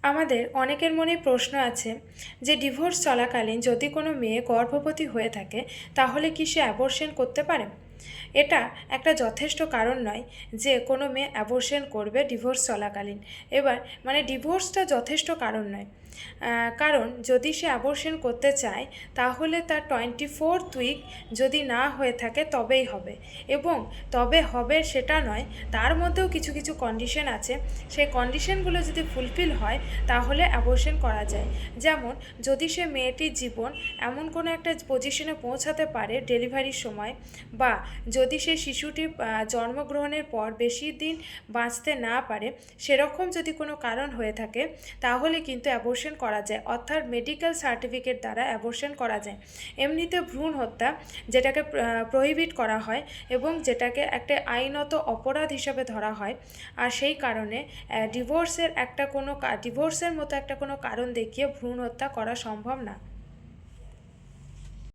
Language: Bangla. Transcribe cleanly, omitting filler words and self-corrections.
আমাদের অনেকের মনেই প্রশ্ন আছে যে ডিভোর্স চলাকালীন যদি কোনো মেয়ে গর্ভবতী হয়ে থাকে তাহলে কি সে অ্যাবর্শন করতে পারে। এটা একটা যথেষ্ট কারণ নয় যে কোনো মেয়ে অ্যাবর্শন করবে ডিভোর্স চলাকালীন। এবার ডিভোর্সটা যথেষ্ট কারণ নয়। কারণ যদি সে অ্যাবর্শন করতে চায় তাহলে তার 24th উইক যদি না হয়ে থাকে তবেই হবে, এবং তবে হবে সেটা নয়, তার মধ্যেও কিছু কিছু কন্ডিশন আছে। সেই কন্ডিশনগুলো যদি ফুলফিল হয় তাহলে অ্যাবর্শন করা যায়। যেমন যদি সে মেয়েটির জীবন এমন কোনো একটা পজিশনে পৌঁছাতে পারে ডেলিভারির সময়, বা যদি সেই শিশুটি জন্মগ্রহণের পর বেশি দিন বাঁচতে না পারে, সেরকম যদি কোনো কারণ হয়ে থাকে তাহলে কিন্তু অ্যাবর্শন করা যায়, অর্থাৎ মেডিকেল সার্টিফিকেট দ্বারা অ্যাবর্শন করা যায়। এমনিতে ভ্রূণ হত্যা যেটাকে প্রহিবিট করা হয় এবং যেটাকে একটা আইনত অপরাধ হিসাবে ধরা হয়, আর সেই কারণে ডিভোর্সের মতো একটা কোনো কারণ দেখিয়ে ভ্রূণ হত্যা করা সম্ভব না।